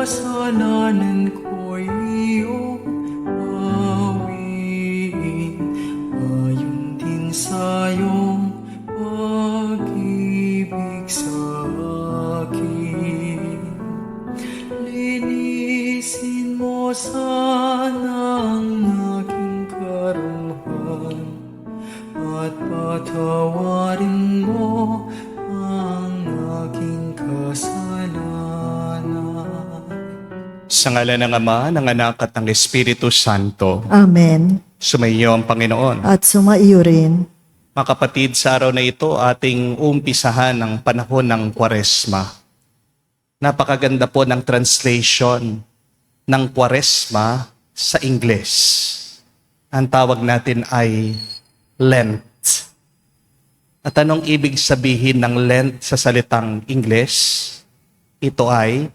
kasalanan ko'y iyong bawiin, ayon din sa iyong pag-ibig sa akin. Linisin mo sana ang aking karuhan, at patawarin mo ang aking kasalanan. Sa ngalan ng Ama, ng Anak at ng Espiritu Santo. Amen. Sumainyo ang Panginoon. At sumaiyo rin. Mga kapatid, sa araw na ito, ating umpisahan ang panahon ng Kwaresma. Napakaganda po ng translation ng Kwaresma sa Ingles. Ang tawag natin ay Lent. At anong ibig sabihin ng Lent sa salitang Ingles? Ito ay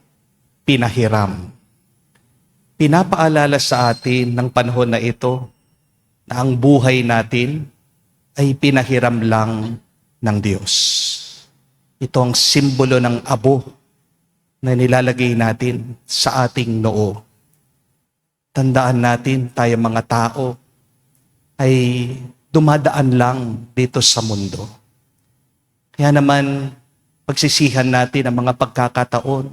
pinahiram. Pinapaalala sa atin ng panahon na ito na ang buhay natin ay pinahiram lang ng Diyos. Ito ang simbolo ng abo na nilalagay natin sa ating noo. Tandaan natin, tayo mga tao ay dumadaan lang dito sa mundo. Kaya naman, pagsisihan natin ang mga pagkakataon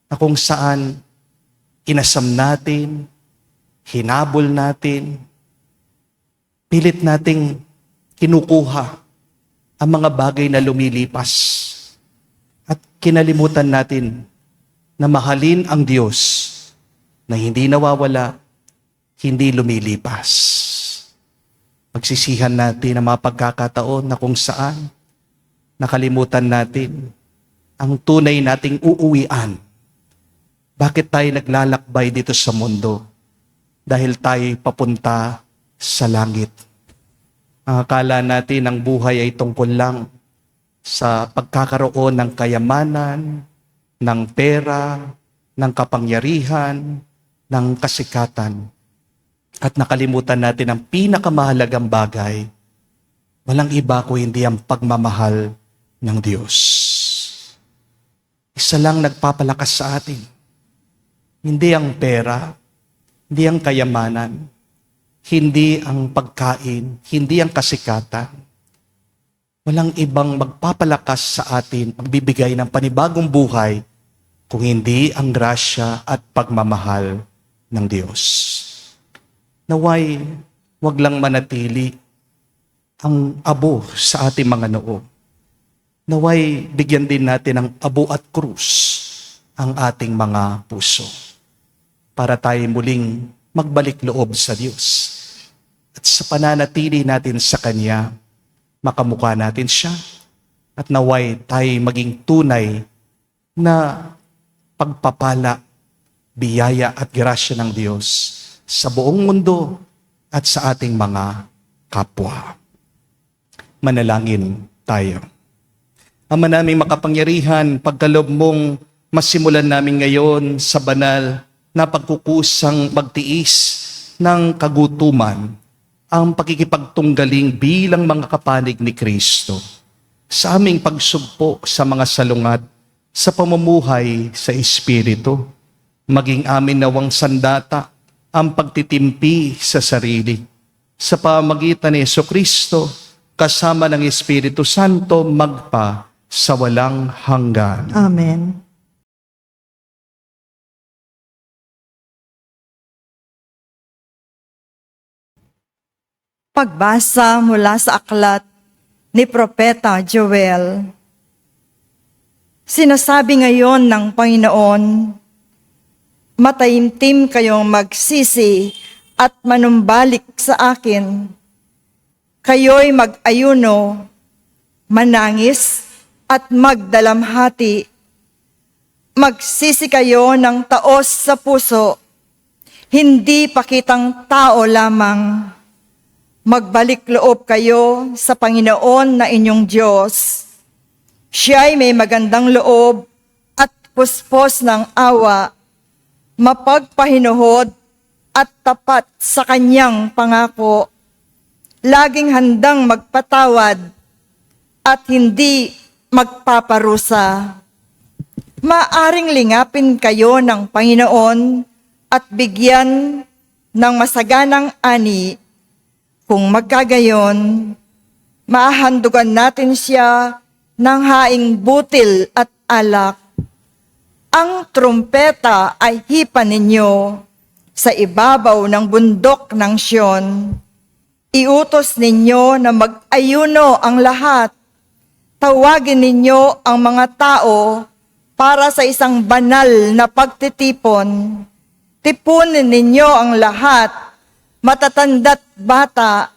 na kung saan inasam natin, hinabol natin, pilit nating kinukuha ang mga bagay na lumilipas at kinalimutan natin na mahalin ang Diyos na hindi nawawala, hindi lumilipas. Pagsisihan natin ang mga pagkakataon na kung saan nakalimutan natin ang tunay nating uuwian. Bakit tayo naglalakbay dito sa mundo? Dahil tayo papunta sa langit. Ang akala natin ang buhay ay tungkol lang sa pagkakaroon ng kayamanan, ng pera, ng kapangyarihan, ng kasikatan. At nakalimutan natin ang pinakamahalagang bagay, walang iba kung hindi ang pagmamahal ng Diyos. Isa lang nagpapalakas sa atin. Hindi ang pera, hindi ang kayamanan, hindi ang pagkain, hindi ang kasikatan. Walang ibang magpapalakas sa atin, magbibigay ng panibagong buhay, kung hindi ang grasya at pagmamahal ng Diyos. Naway, wag lang manatili ang abo sa ating mga noo. Naway, bigyan din natin ng abo at krus ang ating mga puso para tayo muling magbalik loob sa Diyos. At sa pananatili natin sa Kanya, makamukha natin siya at naway tayo maging tunay na pagpapala, biyaya at grasya ng Diyos sa buong mundo at sa ating mga kapwa. Manalangin tayo. Ama naming makapangyarihan, pagkaloob mong masimulan namin ngayon sa banal na pagkukusang magtiis ng kagutuman, ang pakikipagtunggaling bilang mga kapanig ni Kristo sa aming pagsugpo sa mga salungat sa pamumuhay sa Espiritu, maging amin nawang sandata ang pagtitimpi sa sarili sa pamagitan ni Jesucristo kasama ng Espiritu Santo magpa sa walang hanggan. Amen. Pagbasa mula sa aklat ni Propeta Joel. Sinasabi ngayon ng Panginoon, mataimtim kayong magsisi at manumbalik sa akin. Kayo'y mag-ayuno, manangis at magdalamhati. Magsisi kayo ng taos sa puso, hindi pakitang tao lamang. Magbalik loob kayo sa Panginoon na inyong Diyos. Siya'y may magandang loob at puspos ng awa, mapagpahinuhod at tapat sa kanyang pangako. Laging handang magpatawad at hindi magpaparusa. Maaring lingapin kayo ng Panginoon at bigyan ng masaganang ani. Kung magkagayon, mahandugan natin siya ng haing butil at alak. Ang trumpeta ay hipan ninyo sa ibabaw ng bundok ng Siyon. Iutos ninyo na mag-ayuno ang lahat. Tawagin ninyo ang mga tao para sa isang banal na pagtitipon. Tipunin ninyo ang lahat, matatanda't bata,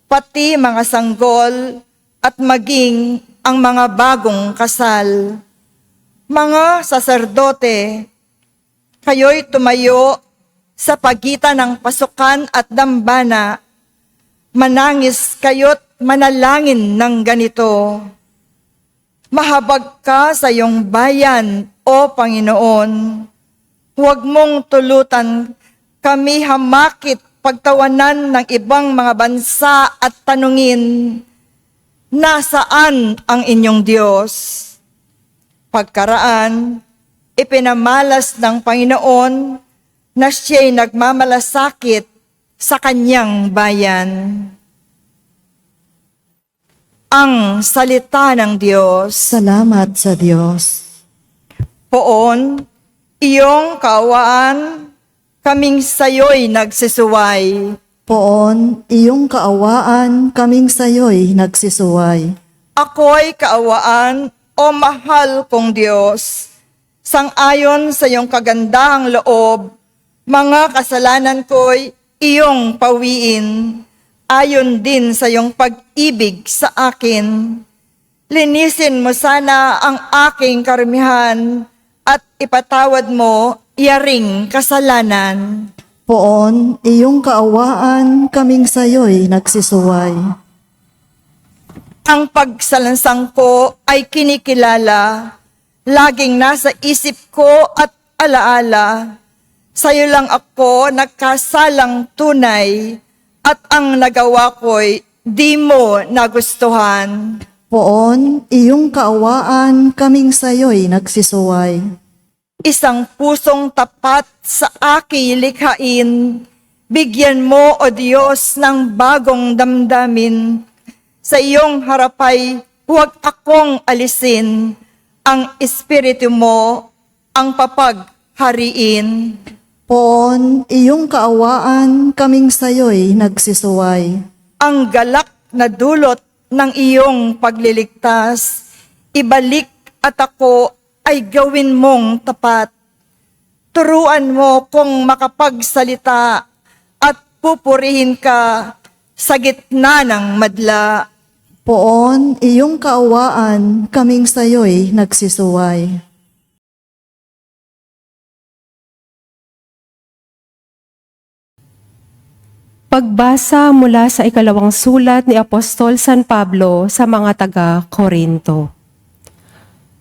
pati mga sanggol at maging ang mga bagong kasal. Mga saserdote, kayo'y tumayo sa pagitan ng pasukan at dambana. Manangis kayo't manalangin ng ganito. Mahabag ka sa iyong bayan, O Panginoon. Huwag mong tulutan kami hamakit pagtawanan ng ibang mga bansa at tanungin, nasaan ang inyong Diyos? Pagkaraan, ipinamalas ng Panginoon na siya'y nagmamalasakit sa kanyang bayan. Ang salita ng Diyos. Salamat sa Diyos. Poon, iyong kaawaan, kaming sayo'y nagsisuway. Poon, iyong kaawaan, kaming sayo'y nagsisuway. Ako'y kaawaan, o mahal kong Diyos. Sang-ayon sa iyong kagandahang loob, mga kasalanan ko'y iyong pawiin. Ayon din sa iyong pag-ibig sa akin. Linisin mo sana ang aking karamihan at ipatawad mo yaring kasalanan. Poon, iyong kaawaan, kaming sayo'y nagsisuway. Ang pagsalansang ko ay kinikilala, laging nasa isip ko at alaala. Sa'yo lang ako nagkasalang tunay, at ang nagawa ko'y di mo nagustuhan. Poon, iyong kaawaan, kaming sayo'y nagsisuway. Isang pusong tapat sa aking likhain, bigyan mo, O Diyos, ng bagong damdamin. Sa iyong harapay, huwag akong alisin. Ang Espiritu mo, ang papaghariin. Poon, iyong kaawaan, kaming sayo'y nagsisuway. Ang galak na dulot ng iyong pagliligtas, ibalik at ako ay gawin mong tapat. Turuan mo kung makapagsalita at pupurihin ka sa gitna ng madla. Poon, iyong kaawaan, kaming sayo'y nagsisuway. Pagbasa mula sa ikalawang sulat ni Apostol San Pablo sa mga taga-Korinto.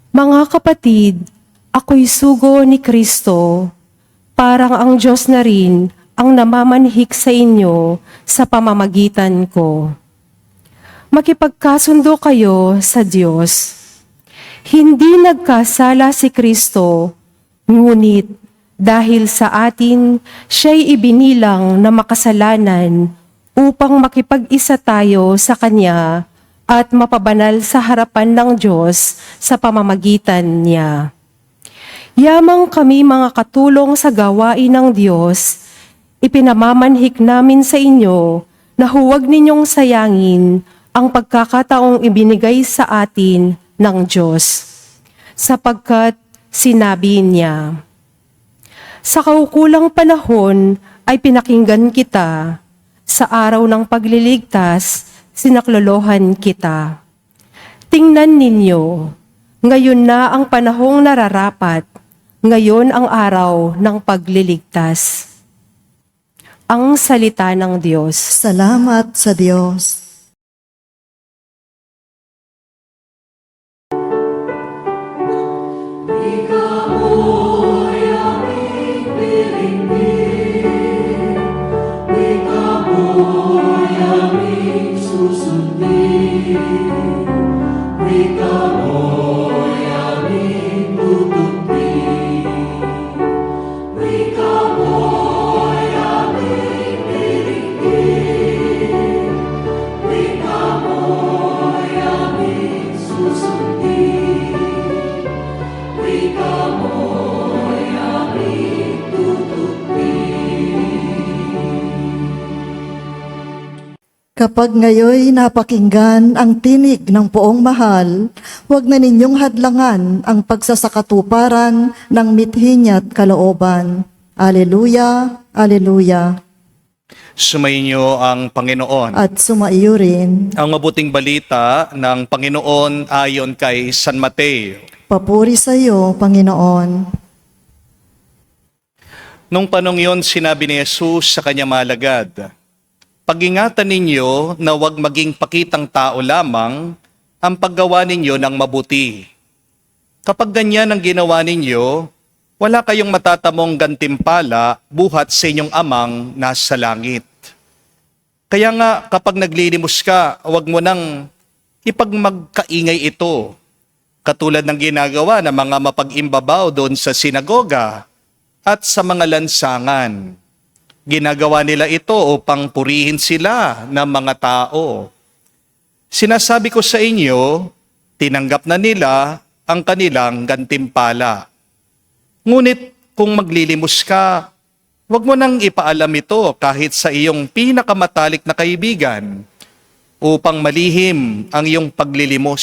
Mga kapatid, ako'y sugo ni Kristo, parang ang Diyos na rin ang namamanhik sa inyo sa pamamagitan ko. Makipagkasundo kayo sa Diyos. Hindi nagkasala si Kristo, ngunit dahil sa atin, siya'y ibinilang na makasalanan upang makipag-isa tayo sa Kanya at mapabanal sa harapan ng Diyos sa pamamagitan niya. Yamang kami mga katulong sa gawain ng Diyos, ipinamamanhik namin sa inyo na huwag ninyong sayangin ang pagkakataong ibinigay sa atin ng Diyos, sapagkat sinabi niya, sa kaukulang panahon ay pinakinggan kita, sa araw ng pagliligtas, sinaklolohan kita. Tingnan ninyo, ngayon na ang panahong nararapat, ngayon ang araw ng pagliligtas. Ang salita ng Diyos. Salamat sa Diyos. Ikaw mo'y aming tututin. Kapag ngayoy napakinggan ang tinig ng poong mahal, huwag na ninyong hadlangan ang pagsasakatuparan ng mithin niya't kalooban. Aleluya, aleluya. Sumainyo ang Panginoon. At sumaiyo rin. Ang mabuting balita ng Panginoon ayon kay San Mateo. Papuri sa iyo, Panginoon. Nung panong yon, sinabi ni Jesus sa kanyang mga alagad, "Pag-ingatan ninyo na huwag maging pakitang tao lamang ang paggawa ninyo ng mabuti. Kapag ganyan ang ginawa ninyo, wala kayong matatamong gantimpala buhat sa inyong amang nasa langit. Kaya nga kapag naglilimos ka, huwag mo nang ipagmagkaingay ito, katulad ng ginagawa ng mga mapag-imbabaw doon sa sinagoga at sa mga lansangan. Ginagawa nila ito upang purihin sila ng mga tao. Sinasabi ko sa inyo, tinanggap na nila ang kanilang gantimpala. Ngunit kung maglilimos ka, huwag mo nang ipaalam ito kahit sa iyong pinakamatalik na kaibigan upang malihim ang iyong paglilimos.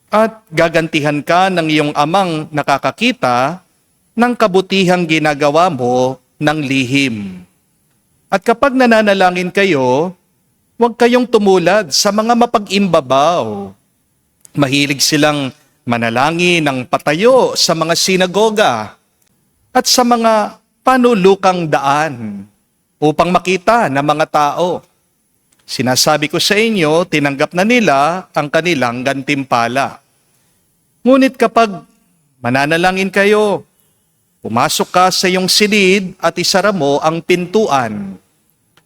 At gagantihan ka ng iyong amang nakakakita ng kabutihang ginagawa mo ng lihim. At kapag nananalangin kayo, huwag kayong tumulad sa mga mapag-imbabaw. Mahilig silang manalangin ng patayo sa mga sinagoga at sa mga panulukang daan upang makita ng mga tao. Sinasabi ko sa inyo, tinanggap na nila ang kanilang gantimpala. Ngunit kapag mananalangin kayo, pumasok ka sa iyong silid at isara mo ang pintuan.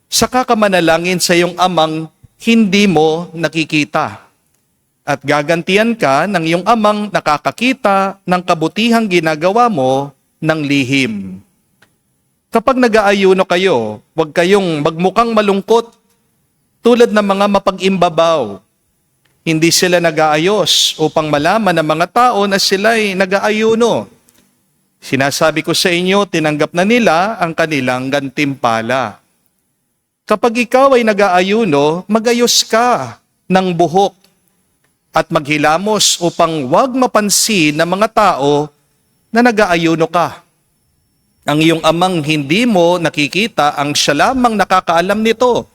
Saka ka manalangin sa iyong amang hindi mo nakikita. At gagantihan ka ng iyong amang nakakakita ng kabutihang ginagawa mo ng lihim. Kapag nag-aayuno kayo, huwag kayong magmukhang malungkot tulad ng mga mapag-imbabaw. Hindi sila nag-aayos upang malaman ng mga tao na sila'y nag-aayuno. Sinasabi ko sa inyo, tinanggap na nila ang kanilang gantimpala. Kapag ikaw ay nag-aayuno, magayos ka ng buhok at maghilamos upang wag mapansin ng mga tao na nag-aayuno ka. Ang iyong amang hindi mo nakikita, ang siya lamang nakakaalam nito.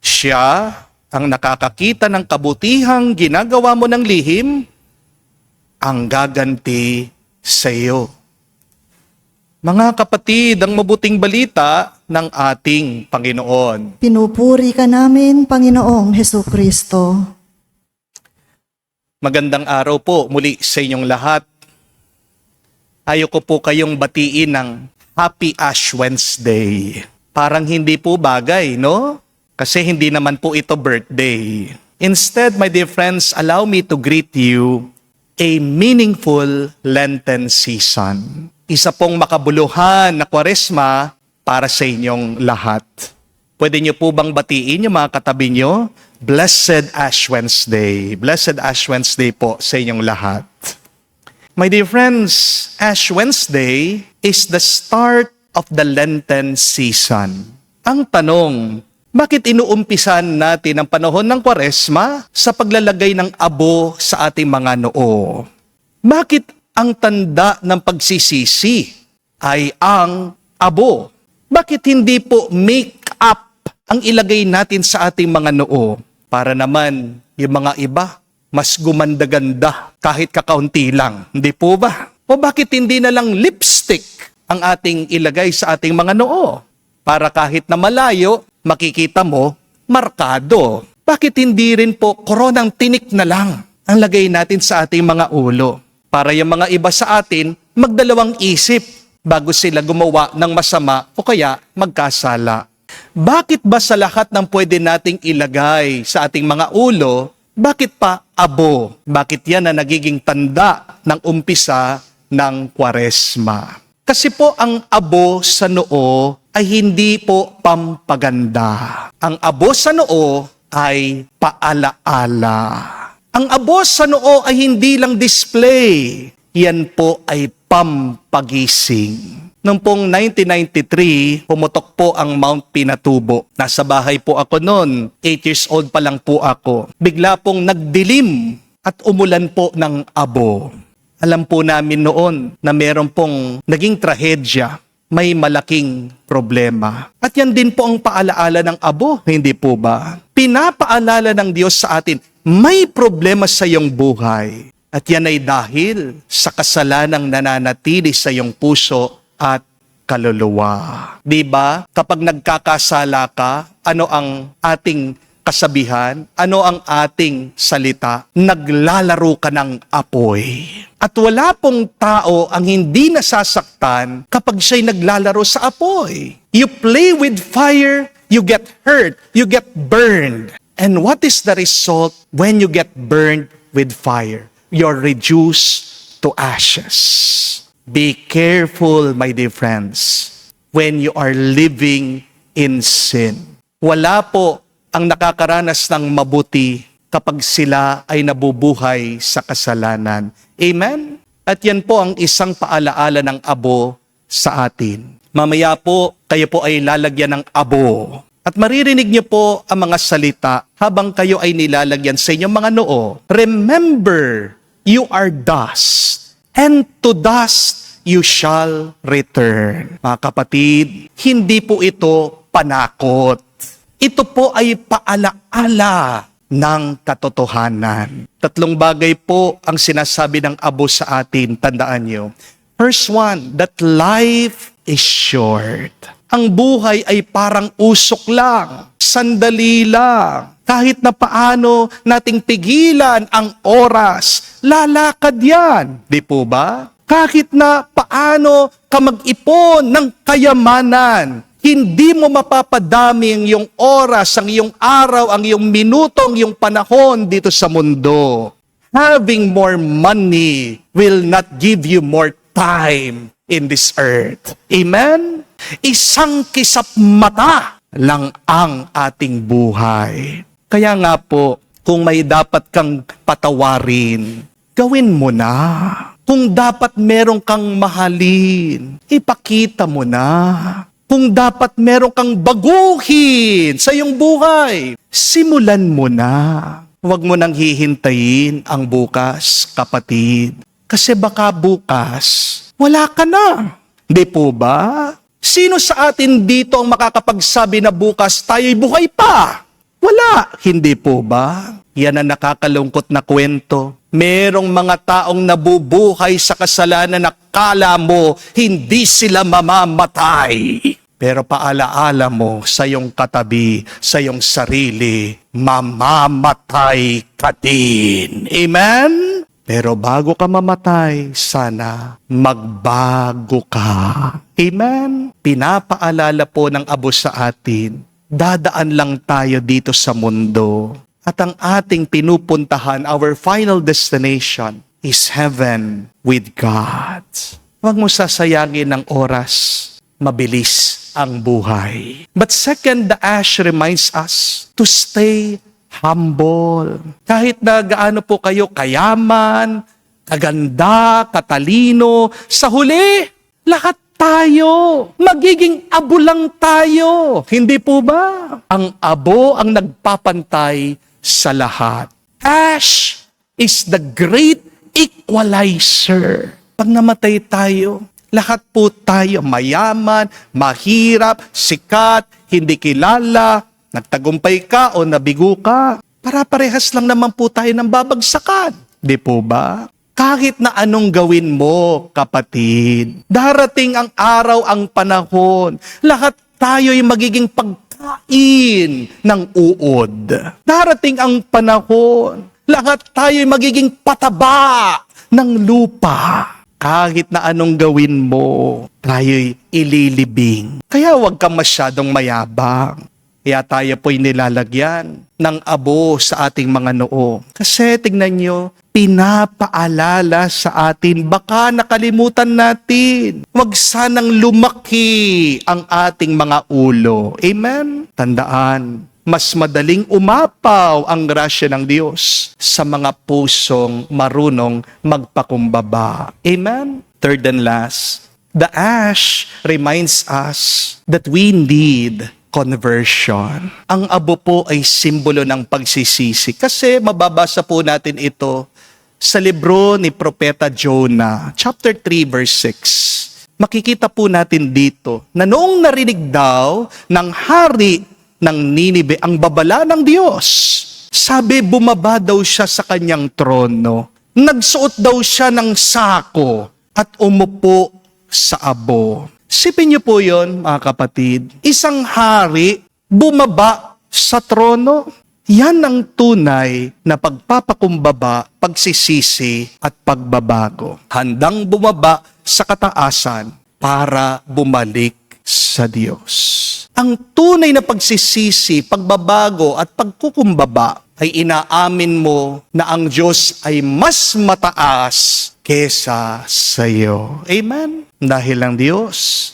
Siya ang nakakakita ng kabutihang ginagawa mo ng lihim, ang gaganti sa iyo. Mga kapatid, ang mabuting balita ng ating Panginoon. Pinupuri ka namin, Panginoong Hesukristo. Magandang araw po muli sa inyong lahat. Ayoko po kayong batiin ng Happy Ash Wednesday. Parang hindi po bagay, no? Kasi hindi naman po ito birthday. Instead, my dear friends, allow me to greet you a meaningful Lenten season. Isa pong makabuluhan na Kwaresma para sa inyong lahat. Pwede niyo po bang batiin yung mga katabi niyo? Blessed Ash Wednesday. Blessed Ash Wednesday po sa inyong lahat. My dear friends, Ash Wednesday is the start of the Lenten season. Ang tanong, bakit inuumpisan natin ang panahon ng Kwaresma sa paglalagay ng abo sa ating mga noo? Bakit ang tanda ng pagsisisi ay ang abo? Bakit hindi po make-up ang ilagay natin sa ating mga noo? Para naman yung mga iba, mas gumanda-ganda kahit kakaunti lang. Hindi po ba? O bakit hindi na lang lipstick ang ating ilagay sa ating mga noo? Para kahit na malayo, makikita mo, markado. Bakit hindi rin po koronang tinik na lang ang lagay natin sa ating mga ulo? Para yung mga iba sa atin, magdalawang isip bago sila gumawa ng masama o kaya magkasala. Bakit ba sa lahat ng pwede nating ilagay sa ating mga ulo, bakit pa abo? Bakit yan na nagiging tanda ng umpisa ng Kwaresma? Kasi po ang abo sa noo ay hindi po pampaganda. Ang abo sa noo ay paalaala. Ang abo sa noo ay hindi lang display. Yan po ay pampagising. Noong pong 1993, pumutok po ang Mount Pinatubo. Nasa bahay po ako noon. 8 years old pa lang po ako. Bigla pong nagdilim at umulan po ng abo. Alam po namin noon na meron pong naging trahedya. May malaking problema. At yan din po ang paalaala ng abo, hindi po ba? Pinapaalala ng Diyos sa atin, may problema sa iyong buhay. At yan ay dahil sa kasalanang nananatili sa iyong puso at kaluluwa. Diba? Kapag nagkakasala ka, ano ang ating kasabihan? Ano ang ating salita? Naglalaro ka ng apoy. At wala pong tao ang hindi nasasaktan kapag siya'y naglalaro sa apoy. You play with fire, you get hurt, you get burned. And what is the result when you get burned with fire? You're reduced to ashes. Be careful, my dear friends, when you are living in sin. Wala po ang nakakaranas ng mabuti kapag sila ay nabubuhay sa kasalanan. Amen? At yan po ang isang paalaala ng abo sa atin. Mamaya po, kayo po ay lalagyan ng abo. At maririnig niyo po ang mga salita habang kayo ay nilalagyan sa inyong mga noo. Remember, you are dust, and to dust you shall return. Mga kapatid, hindi po ito panakot. Ito po ay paalaala ng katotohanan. 3 bagay po ang sinasabi ng abo sa atin, tandaan nyo. First one, that life is short. Ang buhay ay parang usok lang, sandali lang. Kahit na paano nating pigilan ang oras, lalakad yan. Di po ba? Kahit na paano ka mag-ipon ng kayamanan, hindi mo mapapadami ang iyong oras, ang iyong araw, ang iyong minuto, ang iyong panahon dito sa mundo. Having more money will not give you more time in this earth. Amen? Isang kisap mata lang ang ating buhay. Kaya nga po, kung may dapat kang patawarin, gawin mo na. Kung dapat meron kang mahalin, ipakita mo na. Kung dapat meron kang baguhin sa iyong buhay, simulan mo na. Huwag mo nang hihintayin ang bukas, kapatid. Kasi baka bukas, wala ka na. Di po ba? Sino sa atin dito ang makakapagsabi na bukas tayo'y buhay pa? Wala. Hindi po ba? Yan ang nakakalungkot na kwento. Merong mga taong nabubuhay sa kasalanan na kala mo hindi sila mamamatay. Pero paalaala mo sa iyong katabi, sa iyong sarili, mamamatay ka din. Amen? Pero bago ka mamatay, sana magbago ka. Amen? Pinapaalala po ng abo sa atin, dadaan lang tayo dito sa mundo. At ang ating pinupuntahan, our final destination, is heaven with God. Huwag mo sasayangin ng oras. Mabilis ang buhay. But second, the ash reminds us to stay humble. Kahit na gaano po kayo kayaman, kaganda, katalino, sa huli, lahat tayo. Magiging abo lang tayo. Hindi po ba? Ang abo ang nagpapantay sa lahat. Ash is the great equalizer. Pag namatay tayo, lahat po tayo mayaman, mahirap, sikat, hindi kilala, nagtagumpay ka o nabigo ka. Para-parehas lang naman po tayo ng babagsakan. Di po ba? Kahit na anong gawin mo, kapatid, darating ang araw, ang panahon, lahat tayo'y magiging pagkain ng uod. Darating ang panahon, lahat tayo'y magiging pataba ng lupa. Kahit na anong gawin mo, tayo'y ililibing. Kaya huwag kang masyadong mayabang. Kaya tayo po'y nilalagyan ng abo sa ating mga noo. Kasi tingnan nyo, pinapaalala sa atin, baka nakalimutan natin. Huwag sanang lumaki ang ating mga ulo. Amen? Tandaan, mas madaling umapaw ang grasya ng Diyos sa mga pusong marunong magpakumbaba. Amen? Third and last, The ash reminds us that we need conversion. Ang abo po ay simbolo ng pagsisisi. Kasi mababasa po natin ito sa libro ni Propeta Jonah, chapter 3, verse 6. Makikita po natin dito na noong narinig daw ng hari ng Ninive ang babala ng Diyos, sabi bumaba daw siya sa kanyang trono. Nagsuot daw siya ng sako at umupo sa abo. Sipin niyo po yon, mga kapatid. Isang hari bumaba sa trono. Yan ang tunay na pagpapakumbaba, pagsisisi at pagbabago. Handang bumaba sa kataasan para bumalik sa Diyos. Ang tunay na pagsisisi, pagbabago at pagkukumbaba ay inaamin mo na ang Diyos ay mas mataas kesa sa iyo. Amen? Dahil ang Diyos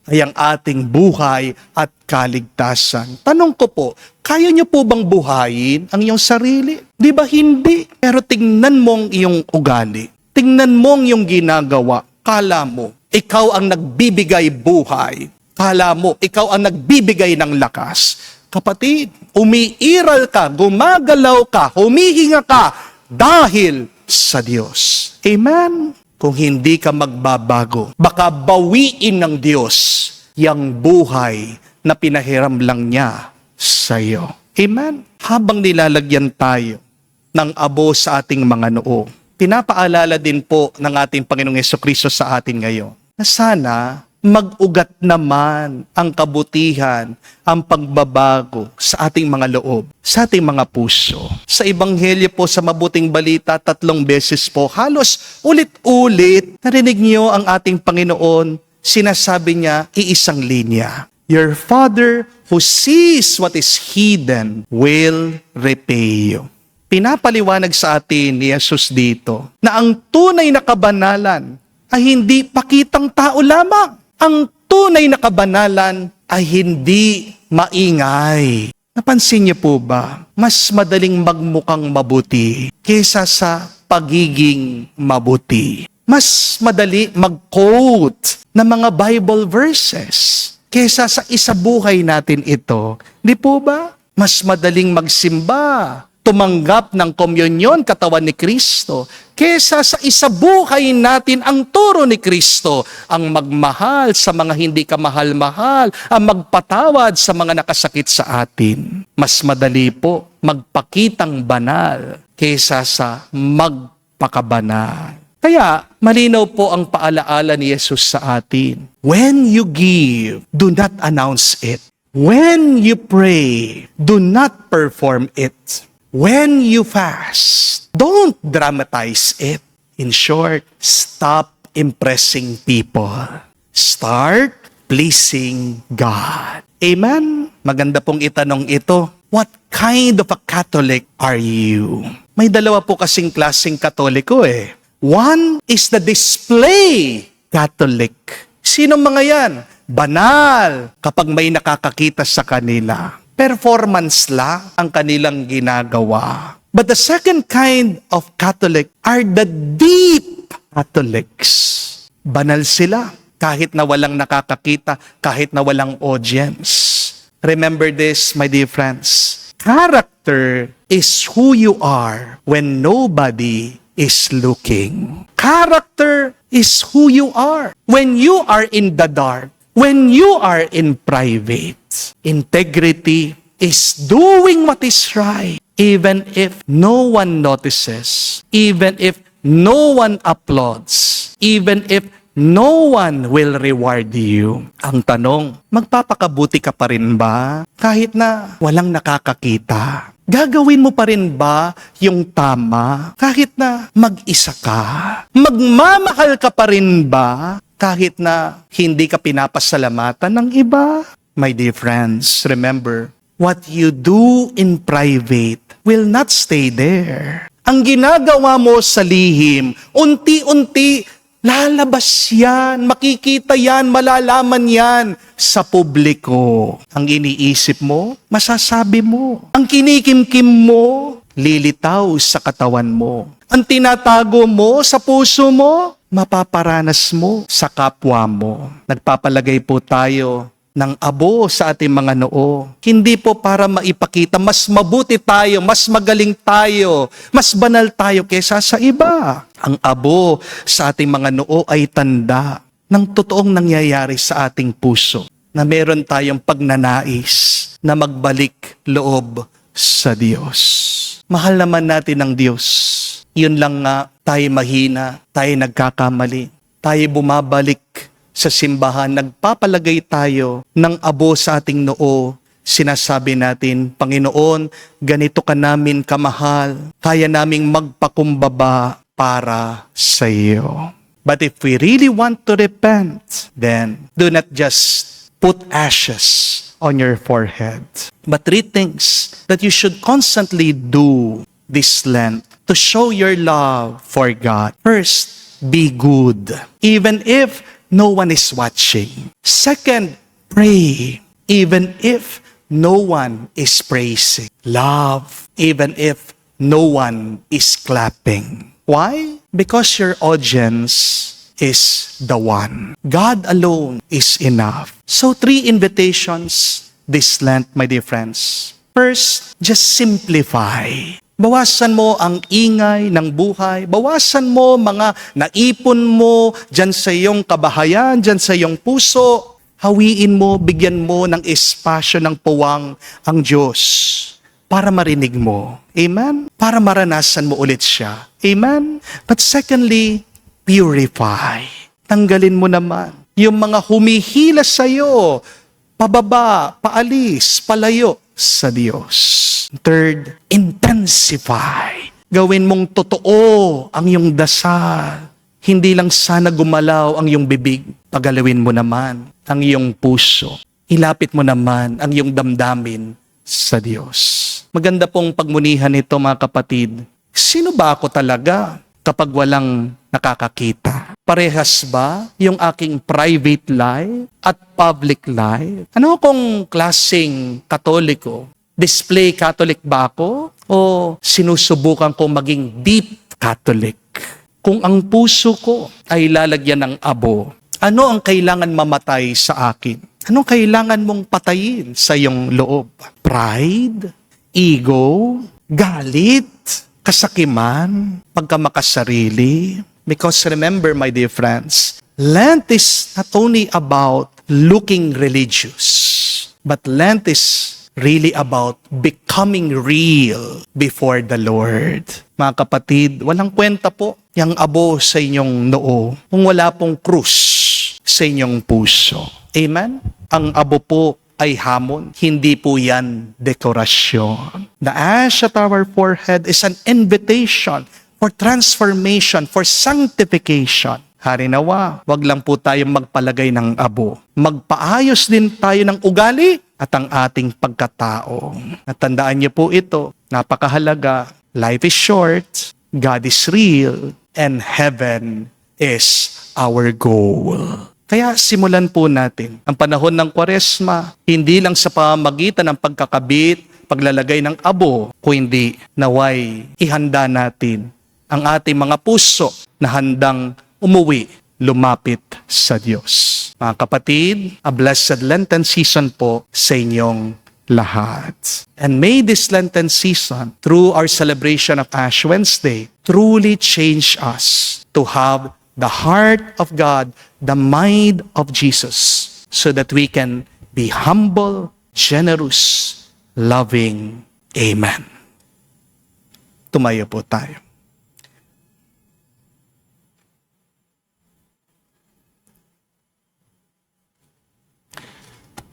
ay ang ating buhay at kaligtasan. Tanong ko po, kaya niyo po bang buhayin ang iyong sarili? Di ba hindi? Pero tingnan mo ang iyong ugali. Tingnan mo ang iyong ginagawa. Kala mo, ikaw ang nagbibigay buhay. Kala mo, ikaw ang nagbibigay ng lakas. Kapatid, umiiral ka, gumagalaw ka, humihinga ka dahil sa Diyos. Amen? Kung hindi ka magbabago, baka bawiin ng Diyos yang buhay na pinahiram lang niya sa iyo. Amen? Habang nilalagyan tayo ng abo sa ating mga noo, pinapaalala din po ng ating Panginoong Jesucristo sa atin ngayon na sana mag-ugat naman ang kabutihan, ang pagbabago sa ating mga loob, sa ating mga puso. Sa Ebanghelyo po sa Mabuting Balita, 3 beses po, halos ulit-ulit, narinig niyo ang ating Panginoon, sinasabi niya, iisang linya. Your Father who sees what is hidden will repay you. Pinapaliwanag sa atin ni Jesus dito na ang tunay na kabanalan ay hindi pakitang tao lamang. Ang tunay na kabanalan ay hindi maingay. Napansin niyo po ba? Mas madaling magmukhang mabuti kaysa sa pagiging mabuti. Mas madali mag-quote ng mga Bible verses kaysa sa isabuhay natin ito. Di po ba? Mas madaling magsimba, tumanggap ng komunyon katawan ni Kristo, kesa sa isabuhay natin ang turo ni Kristo, ang magmahal sa mga hindi kamahal-mahal, ang magpatawad sa mga nakasakit sa atin. Mas madali po magpakitang banal kesa sa magpakabanal. Kaya malinaw po ang paalaala ni Jesus sa atin. When you give, do not announce it. When you pray, do not perform it. When you fast, don't dramatize it. In short, stop impressing people. Start pleasing God. Amen? Maganda pong itanong ito. What kind of a Catholic are you? May dalawa po kasing klaseng Katoliko eh. One is the display Catholic. Sino mga yan? Banal kapag may nakakakita sa kanila. Performance lang ang kanilang ginagawa. But the second kind of Catholic are the deep Catholics. Banal sila kahit na walang nakakakita, kahit na walang audience. Remember this, my dear friends. Character is who you are when nobody is looking. Character is who you are when you are in the dark, when you are in private. Integrity is doing what is right, even if no one notices, even if no one applauds, even if no one will reward you. Ang tanong, magpapakabuti ka pa rin ba kahit na walang nakakakita? Gagawin mo pa rin ba yung tama kahit na mag-isa ka? Magmamahal ka pa rin ba kahit na hindi ka pinapasalamatan ng iba? My dear friends, remember, what you do in private will not stay there. Ang ginagawa mo sa lihim, unti-unti, lalabas yan, makikita yan, malalaman yan sa publiko. Ang iniisip mo, masasabi mo. Ang kinikimkim mo, lilitaw sa katawan mo. Ang tinatago mo sa puso mo, mapaparanas mo sa kapwa mo. Nagpapalagay po tayo ng abo sa ating mga noo. Hindi po para maipakita, mas mabuti tayo, mas magaling tayo, mas banal tayo kaysa sa iba. Ang abo sa ating mga noo ay tanda ng totoong nangyayari sa ating puso, na meron tayong pagnanais na magbalik loob sa Diyos. Mahal naman natin ang Diyos. Yun lang nga, tayo mahina, tayo nagkakamali, tayo bumabalik sa simbahan, nagpapalagay tayo ng abo sa ating noo. Sinasabi natin, Panginoon, ganito ka namin kamahal, kaya naming magpakumbaba para sa iyo. But if we really want to repent, then do not just put ashes on your forehead, but three things that you should constantly do this Lent to show your love for God. First, be good, even if no one is watching. Second, pray, even if no one is praising. Love, even if no one is clapping. Why? Because your audience is the one. God alone is enough. So 3 invitations this Lent, my dear friends. First, just simplify. Bawasan mo ang ingay ng buhay. Bawasan mo mga naipon mo dyan sa iyong kabahayan, dyan sa iyong puso. Hawiin mo, bigyan mo ng espasyo ng puwang ang Diyos para marinig mo. Amen? Para maranasan mo ulit siya. Amen? But secondly, purify. Tanggalin mo naman yung mga humihila sa iyo, pababa, paalis, palayo sa Diyos. Third, intensify. Gawin mong totoo ang iyong dasal. Hindi lang sana gumalaw ang iyong bibig. Pagalawin mo naman ang iyong puso. Ilapit mo naman ang iyong damdamin sa Diyos. Maganda pong pagmunihan nito, mga kapatid. Sino ba ako talaga kapag walang nakakakita? Parehas ba yung aking private life at public life? Ano kung klaseng Katoliko? Display Catholic ba ako? O sinusubukan ko maging deep Catholic? Kung ang puso ko ay lalagyan ng abo, ano ang kailangan mamatay sa akin? Anong kailangan mong patayin sa iyong loob? Pride? Ego? Galit? Kasakiman? Pagkamakasarili? Because remember, my dear friends, Lent is not only about looking religious, but Lent is really about becoming real before the Lord. Mga kapatid, walang kwenta po yung abo sa inyong noo kung wala pong krus sa inyong puso. Amen? Ang abo po ay hamon, hindi po yan dekorasyon. The ash at our forehead is an invitation for transformation, for sanctification. Harinawa, wag lang po tayong magpalagay ng abo. Magpaayos din tayo ng ugali at ang ating pagkatao. Natandaan niyo po ito, napakahalaga. Life is short, God is real, and heaven is our goal. Kaya simulan po natin ang panahon ng Kwaresma, hindi lang sa pamamagitan ng pagkakabit, paglalagay ng abo, kundi naway ihanda natin ang ating mga puso na handang umuwi, lumapit sa Diyos. Mga kapatid, a blessed Lenten season po sa inyong lahat. And may this Lenten season, through our celebration of Ash Wednesday, truly change us to have the heart of God, the mind of Jesus, so that we can be humble, generous, loving. Amen. Tumayo po tayo.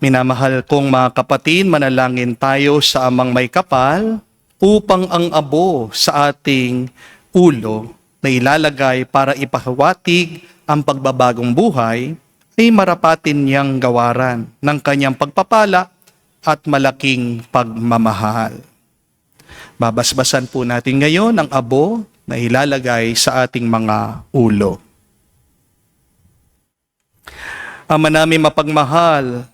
Minamahal kong mga kapatid, manalangin tayo sa Amang May Kapal upang ang abo sa ating ulo na ilalagay para ipahawatig ang pagbabagong buhay ay marapatin niyang gawaran ng kanyang pagpapala at malaking pagmamahal. Babasbasan po natin ngayon ang abo na ilalagay sa ating mga ulo. Ama namin mapagmahal,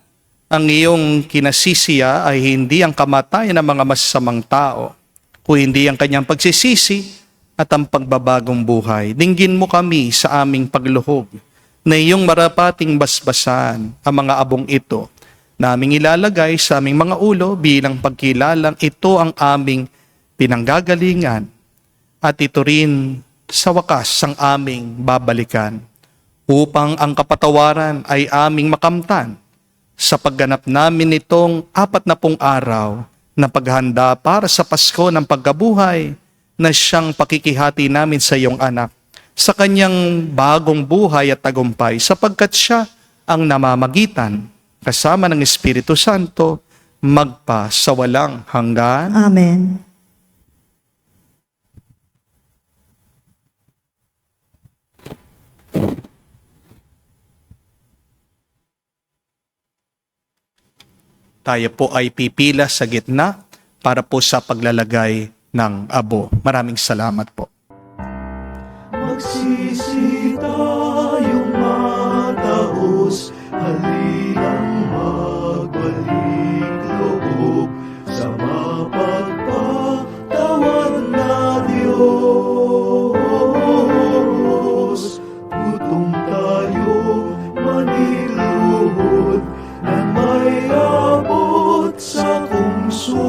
ang iyong kinasisiya ay hindi ang kamatayan ng mga masasamang tao, kundi ang kanyang pagsisisi at ang pagbabagong buhay. Dinggin mo kami sa aming pagluhog na iyong marapating basbasan ang mga abong ito na aming ilalagay sa aming mga ulo bilang pagkilalang ito ang aming pinanggagalingan at ito rin sa wakas ang aming babalikan upang ang kapatawaran ay aming makamtan sa pagganap namin nitong 40 araw na paghanda para sa Pasko ng pagkabuhay na siyang pakikihati namin sa iyong anak sa kanyang bagong buhay at tagumpay sapagkat siya ang namamagitan kasama ng Espiritu Santo magpa sa walang hanggan. Amen. Tayo po ay pipila sa gitna para po sa paglalagay ng abo. Maraming salamat po. Magsisi tayong mataos, halinang magbalik loob sa mapagpatawad na Diyos. Tutong tayo maniluhod na may abot sa kungsod.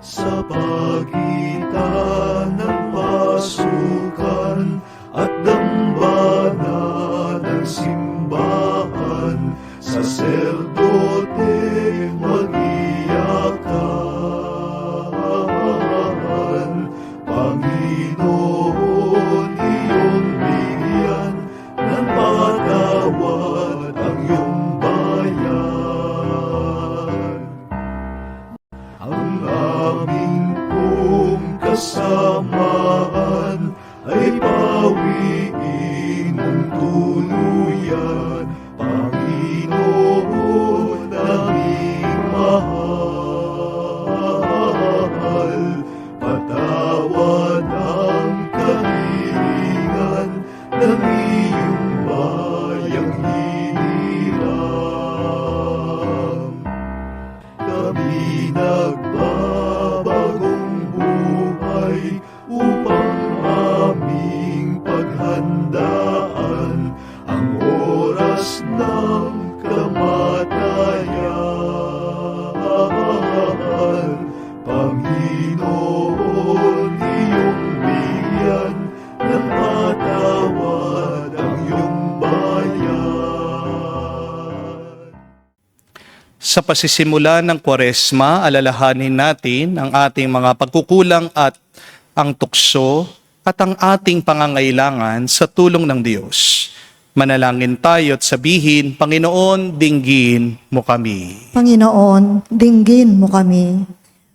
Sa pagitan ng pasukan at dambana ng simbahan, saserdote mag-iyakan. Panginoon, iyong bigyan ng patawad ang iyong bayan. Ang aming pong kasamaan ay pawiin mong tuluyan, Panginoon aming mahal. Patawad ang kahilingan ng iyong bayang hiniram. Kami nagbabagong buhay upang aming paghandaan ang oras ng kamatayan. Panginoon, iyong bigyan ng patawad ang iyong bayan. Sa pasisimula ng Kwaresma, alalahanin natin ang ating mga pagkukulang at ang tukso at ang ating pangangailangan sa tulong ng Diyos. Manalangin tayo at sabihin, Panginoon, dinggin mo kami. Panginoon, dinggin mo kami,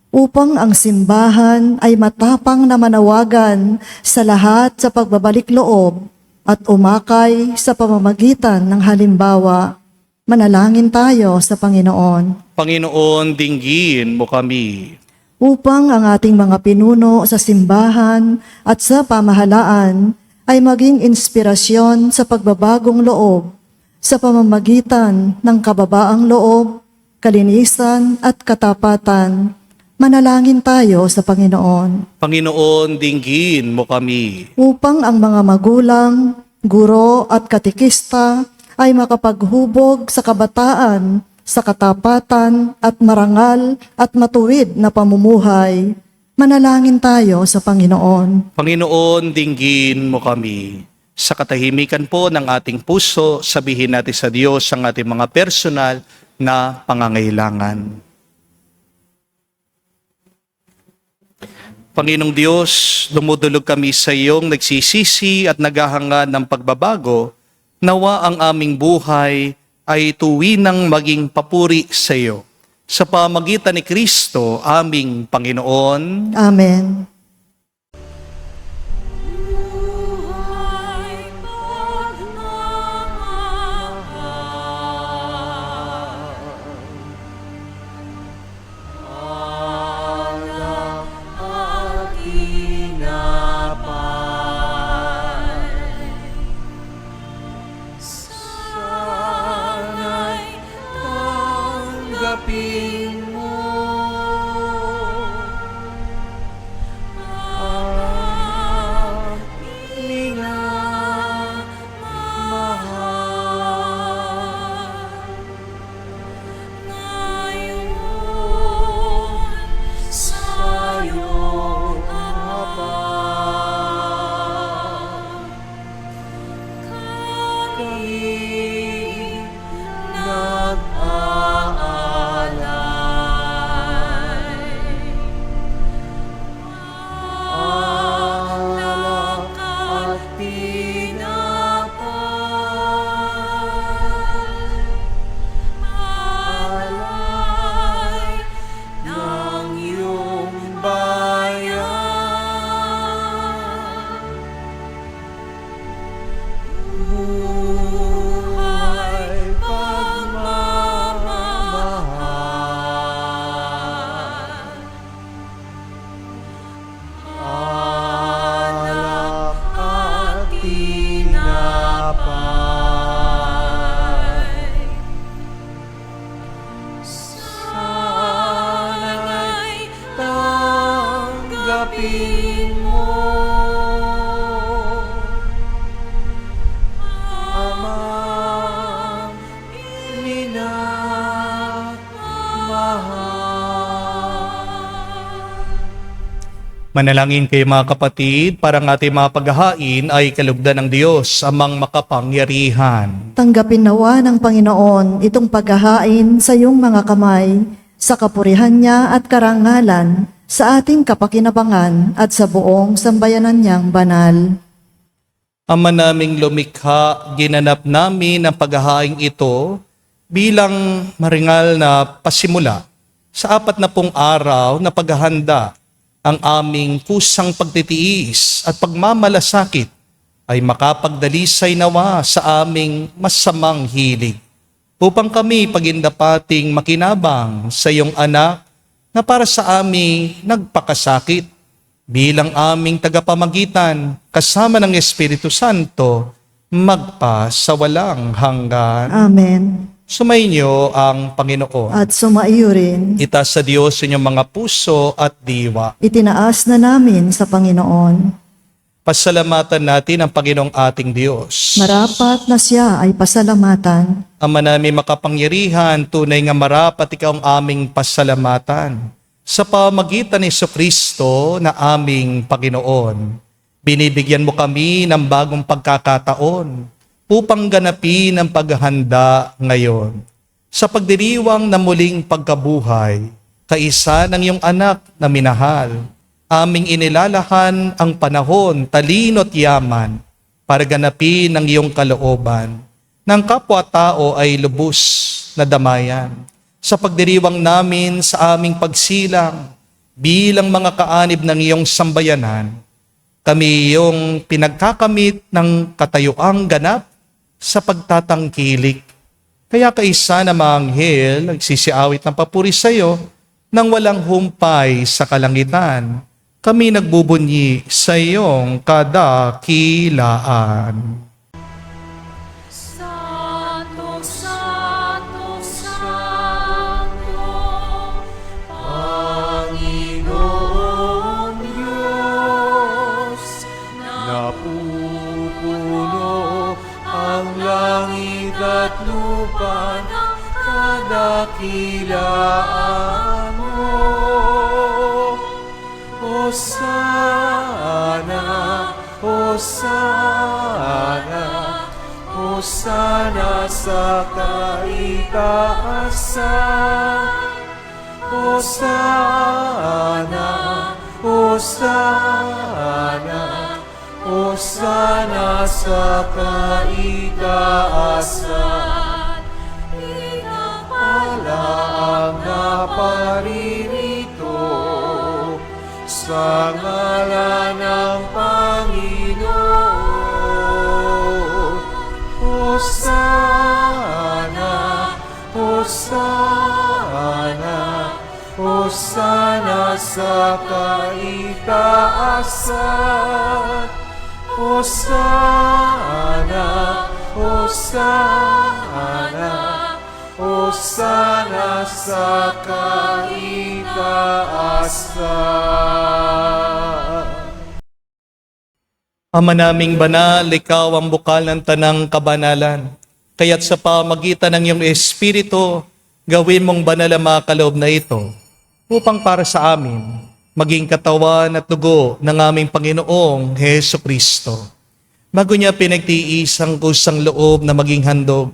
upang ang simbahan ay matapang na manawagan sa lahat sa pagbabalik loob at umakay sa pamamagitan ng halimbawa. Manalangin tayo sa Panginoon. Panginoon, dinggin mo kami. Upang ang ating mga pinuno sa simbahan at sa pamahalaan ay maging inspirasyon sa pagbabagong loob sa pamamagitan ng kababaang loob, kalinisan at katapatan. Manalangin tayo sa Panginoon. Panginoon, dinggin mo kami. Upang ang mga magulang, guro at katikista ay makapaghubog sa kabataan, sa katapatan at marangal at matuwid na pamumuhay. Manalangin tayo sa Panginoon. Panginoon, dinggin mo kami. Sa katahimikan po ng ating puso, sabihin natin sa Diyos ang ating mga personal na pangangailangan. Panginoong Diyos, dumudulog kami sa iyong nagsisisi at naghahangad ng pagbabago. Nawa ang aming buhay ay tuwinang maging papuri sa iyo. Sa pamagitan ni Kristo, aming Panginoon. Amen. Manalangin kayo mga kapatid, para ang ating mga paghahain ay kalugdan ng Diyos, amang makapangyarihan. Tanggapin nawa ng Panginoon itong paghahain sa iyong mga kamay, sa kapurihan niya at karangalan, sa ating kapakinabangan at sa buong sambayanan niyang banal. Ama naming lumikha, ginanap namin ang paghahain ito bilang maringal na pasimula sa 40 araw na paghahanda. Ang aming kusang pagtitiis at pagmamalasakit ay makapagdalisay nawa sa aming masamang hilig, upang kami pagindapating makinabang sa iyong anak na para sa aming nagpakasakit bilang aming tagapamagitan kasama ng Espiritu Santo magpa sa walang hanggan. Amen. Sumainyo ang Panginoon. At sumaiyo rin, Itaas sa Diyos inyong mga puso at diwa. itinaas na namin sa Panginoon. Pasalamatan natin ang Panginoong ating Diyos. Marapat na siya ay pasalamatan. Ama namin makapangyarihan, tunay nga marapat ikaw ang aming pasalamatan. Sa pamagitan ni Jesucristo na aming Panginoon, binibigyan mo kami ng bagong pagkakataon upang ganapin ang paghahanda ngayon. Sa pagdiriwang na muling pagkabuhay, kaisa ng iyong anak na minahal, aming inilalahan ang panahon, talino at yaman para ganapin ang iyong kalooban. Ng kapwa-tao ay lubos na damayan. Sa pagdiriwang namin sa aming pagsilang bilang mga kaanib ng iyong sambayanan, kami iyong pinagkakamit ng katayuang ganap sa pagtatangkilik. Kaya kaisa na mga anghel nagsisiawit ng papuri sa iyo nang walang humpay sa kalangitan. Kami nagbubunyi sa iyong kadakilaan. Santo, Santo, Santo, Panginoong Diyos, Napupuno ang langit at lupa ng kadakilaan mo. Hosana, Hosana, Hosana sa kaitaasan. Hosana, Hosana, Hosana sa kaitaasan. Pinapala ang naparirito sa ngalan ng Panginoon. Hosana, Hosana, Hosana sa kaitaasan. Hosana, Hosana, Hosana sa kaitaasan. Ama naming banal, ikaw ang bukal ng tanang kabanalan. Kaya't sa pamagitan ng iyong Espiritu, gawin mong banal ang mga kaloob na ito, upang para sa amin, maging katawan at dugo ng aming Panginoong Heso Kristo. Bago niya pinagtiis ang kusang loob na maging handog,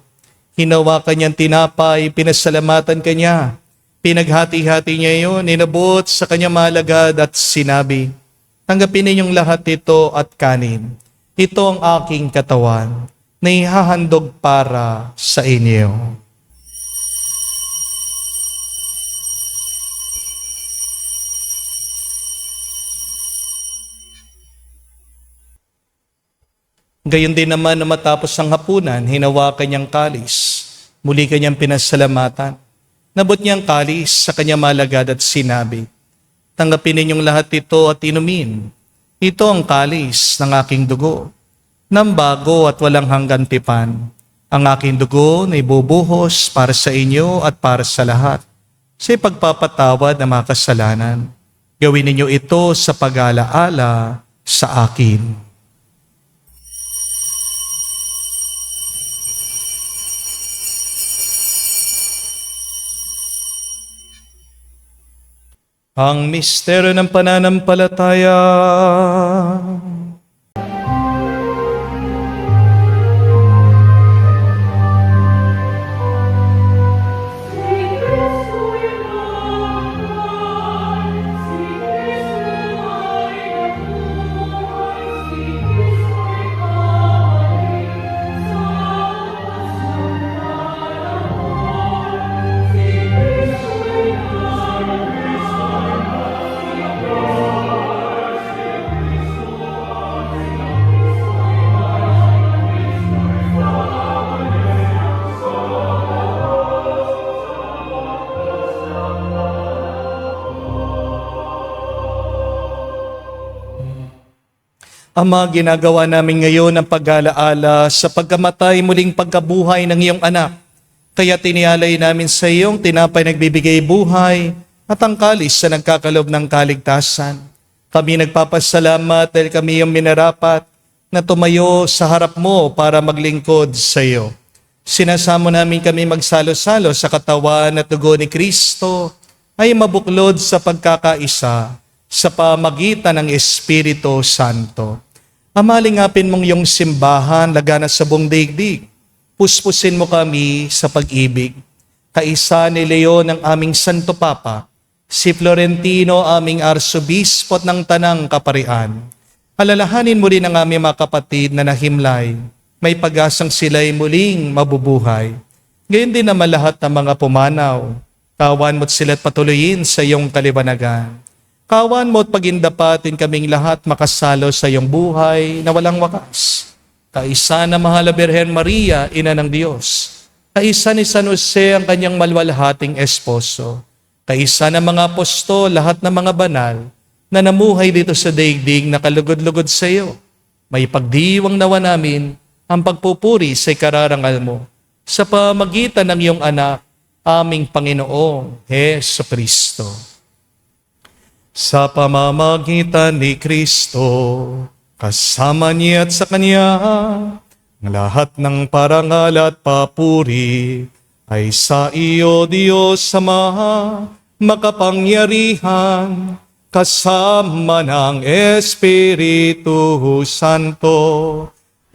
hinawakan niyang tinapay, pinasalamatan kanya, pinaghati-hati niya iyon, inabot sa kanyang malagad at sinabi, tanggapin ninyong lahat ito at kanin. Ito ang aking katawan na ihahandog para sa inyo. Gayon din naman na matapos ang hapunan, hinawakan niyang kalis. Muli kanyang pinasalamatan. Nabot niyang kalis sa kanyang malagad at sinabi, tanggapin ninyong lahat ito at inumin. Ito ang kalis ng aking dugo, ng bago at walang hanggan tipan. Ang aking dugo na ibubuhos para sa inyo at para sa lahat, sa pagpapatawad ng mga kasalanan. Gawin ninyo ito sa pag-alaala sa akin. Ang misteryo ng pananampalataya. Ama, ginagawa namin ngayon ang pag-alaala sa pagkamatay muling pagkabuhay ng iyong anak. Kaya tinialay namin sa iyong tinapay nagbibigay buhay at ang kalis sa nagkakalob ng kaligtasan. Kami nagpapasalamat dahil kami yung minarapat na tumayo sa harap mo para maglingkod sa iyo. Sinasamo namin kami magsalo-salo sa katawan at dugo ni Kristo ay mabuklod sa pagkakaisa sa pamagitan ng Espiritu Santo. Amalingapin mong iyong simbahan, lagana sa buong daigdig. Puspusin mo kami sa pag-ibig. Kaisa ni Leon ang aming Santo Papa, si Florentino aming Arsobispo ng Tanang Kaparian. Alalahanin mo rin ang aming mga kapatid na nahimlay. May pag-asang sila'y muling mabubuhay. Gayon din naman lahat ng mga pumanaw. Kawan mo't sila't patuloyin sa iyong kalibanagan. Kawan mo at pagindapatin kaming lahat makasalo sa iyong buhay na walang wakas. Kaisa na mahal na Birhen Maria, Ina ng Diyos. Kaisa ni San Jose ang kanyang malwalhating esposo. Kaisa ng mga apostol, lahat ng mga banal na namuhay dito sa daigdig na kalugod-lugod sa iyo. May pagdiwang nawa namin ang pagpupuri sa ikararangal mo sa pamagitan ng iyong anak, aming Panginoong Jesucristo. Sa pamamagitan ni Kristo, kasama niya at sa Kanya, ang lahat ng parangal at papuri ay sa iyo, Diyos Ama, makapangyarihan, kasama ng Espiritu Santo,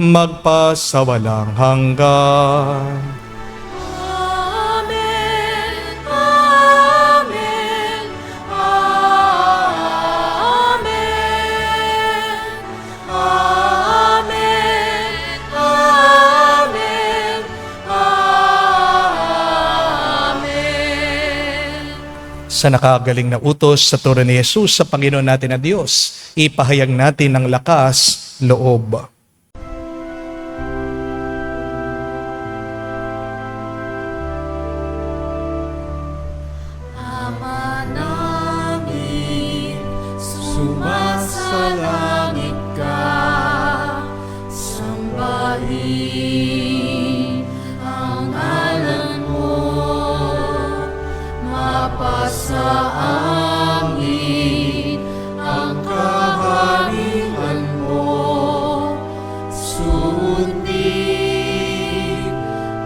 magpasawalang hanggan. Amen. Amen. Amen. Amen. Amen. Amen. Sa nakagaling na utos sa turo ni Jesus sa Panginoon natin na Diyos, ipahayag natin ng lakas loob. Ama namin, sumasalangit ka, sambahin ang ngalan mo, mapasa amin ang kaharian mo, sundin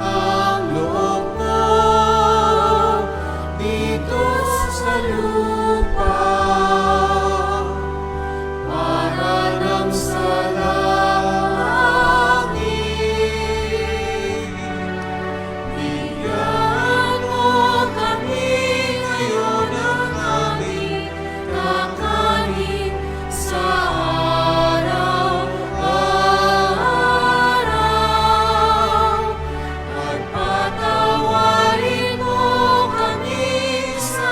ang loob mo dito sa lupa para nang sa langit. Bigyan mo kami ngayon ng aming kakanin sa araw-araw at patawarin mo kami sa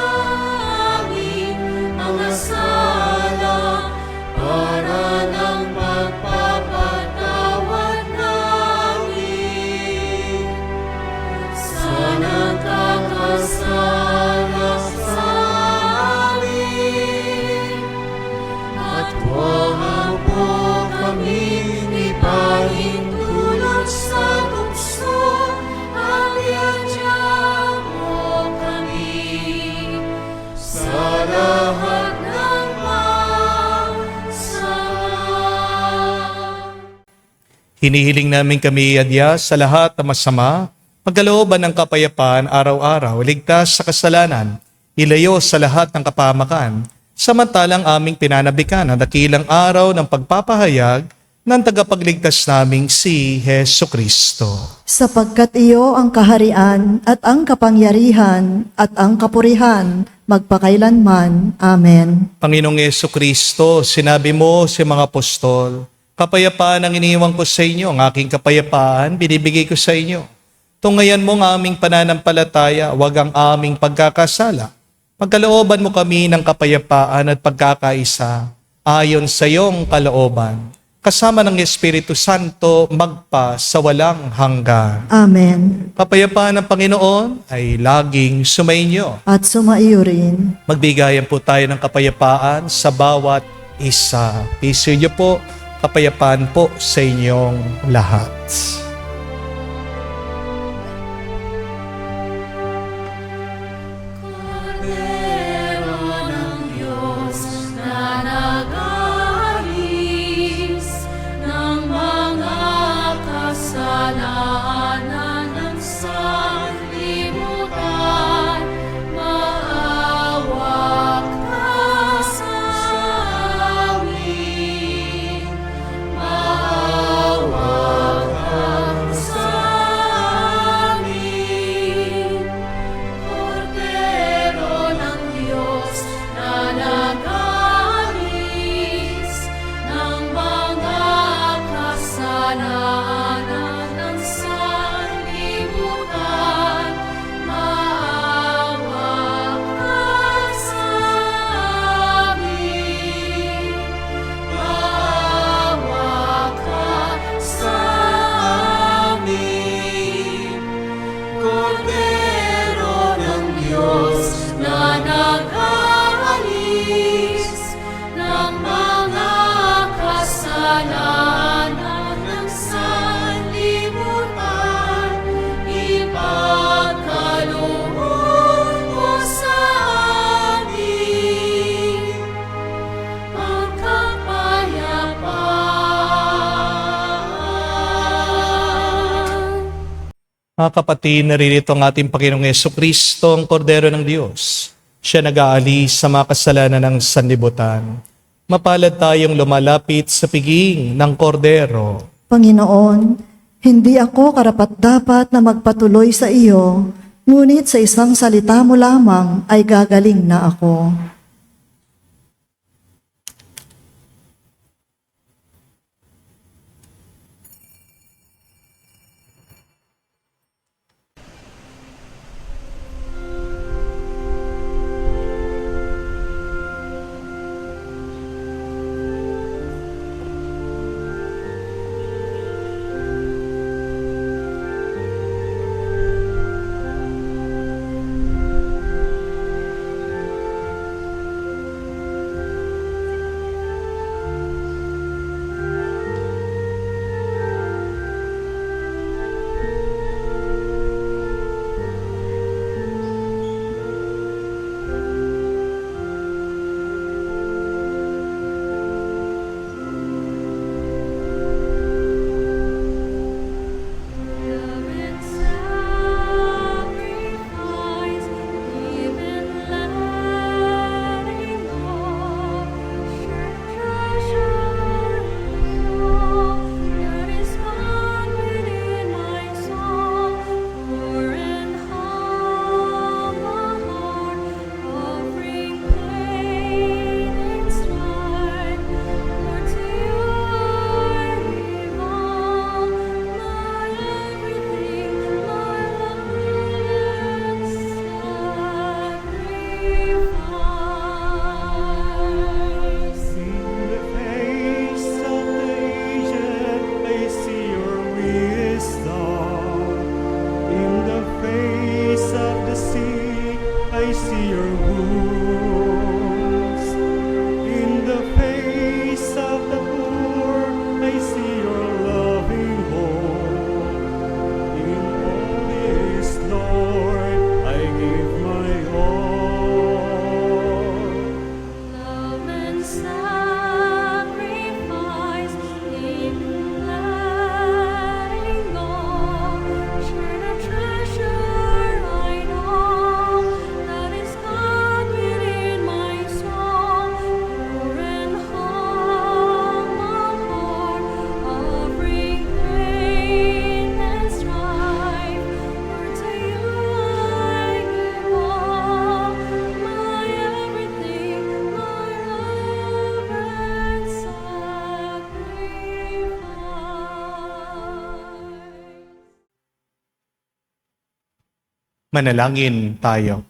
aming mga sala para ng pagpapatawad namin sa nagkakasala sa amin. At huwag mo kaming ipahintulot sa tukso at iadya mo kami sa lahat ng masama. Hinihiling namin kami adya sa lahat ng masama, pagkalooban ng kapayapaan araw-araw, ligtas sa kasalanan, ilayo sa lahat ng kapahamakan, samantalang aming pinanabikan ang dakilang araw ng pagpapahayag ng tagapagligtas naming si Hesu Kristo. Sapagkat iyo ang kaharian at ang kapangyarihan at ang kapurihan magpakailanman. Amen. Panginoong Hesu Kristo, sinabi mo sa mga apostol, kapayapaan ang iniiwan ko sa inyo, ang aking kapayapaan binibigay ko sa inyo. Tungayan mo ang aming pananampalataya, wag ang aming pagkakasala. Pagkalooban mo kami ng kapayapaan at pagkakaisa ayon sa iyong kalooban. Kasama ng Espiritu Santo magpa sa walang hanggan. Amen. Kapayapaan ng Panginoon ay laging sumainyo. At sumaiyo rin. Magbigayan po tayo ng kapayapaan sa bawat isa. Piso niyo po, kapayapaan po sa inyong lahat. Kordero ng Diyos na nag-aalis ng mga kasalanan ng sanlibutan, maawa ka sa amin. Maawa ka sa amin. Kordero ng Diyos na nag-aalis ng mga kasalanan ng sanlibutan, maawa ka sa amin. Maawa ka sa amin. Kordero ng Diyos na nag-aalis ng mga kasalanan ng sanlibutan, ipagkaloob mo sa amin ang kapayapaan. Mga kapatid, naririto ang ating Panginoong Jesucristo, ang Kordero ng Diyos. Siya nag-aalis sa mga kasalanan ng sanlibutan. Mapalad tayong lumalapit sa piging ng Kordero. Panginoon, hindi ako karapat-dapat na magpatuloy sa iyo, ngunit sa isang salita mo lamang ay gagaling na ako. Manalangin tayo.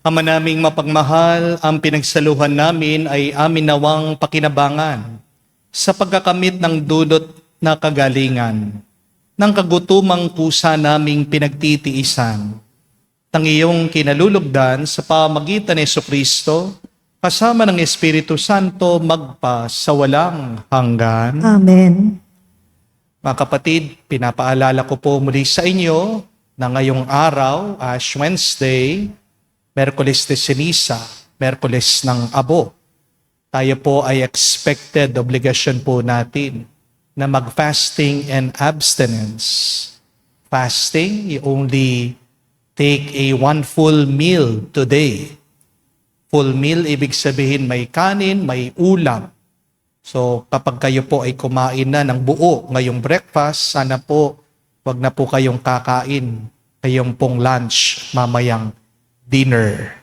Ama naming mapagmahal, ang pinagsaluhan namin ay amin nawang pakinabangan sa pagkakamit ng dulot na kagalingan, ng kagutumang kusa naming pinagtitiisan, ng iyong kinalulugdan sa pamagitan ni Jesucristo, kasama ng Espiritu Santo magpa sa walang hanggan. Amen. Mga kapatid, pinapaalala ko po muli sa inyo na ngayong araw, Ash Wednesday, Merkulis de Ceniza, Merkulis ng Abo, tayo po ay expected, obligasyon po natin na mag-fasting and abstinence. Fasting, you only take a one full meal today. Full meal, ibig sabihin may kanin, may ulam. So kapag kayo po ay kumain na ng buo ngayong breakfast, sana po wag na po kayong kakain kayong pong lunch mamayang dinner.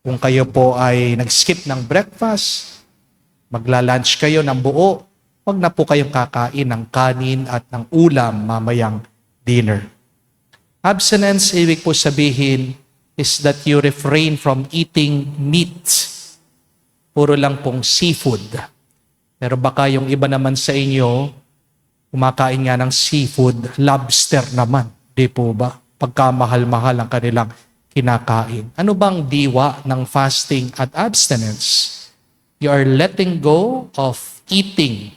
Kung kayo po ay nag-skip ng breakfast, magla-lunch kayo ng buo, wag na po kayong kakain ng kanin at ng ulam mamayang dinner. Abstinence, ibig po sabihin, is that you refrain from eating meat. Puro lang pong seafood. Pero baka yung iba naman sa inyo, kumakain nga ng seafood, lobster naman. Di po ba? Pagkamahal-mahal ang kanilang kinakain. Ano bang diwa ng fasting at abstinence? You are letting go of eating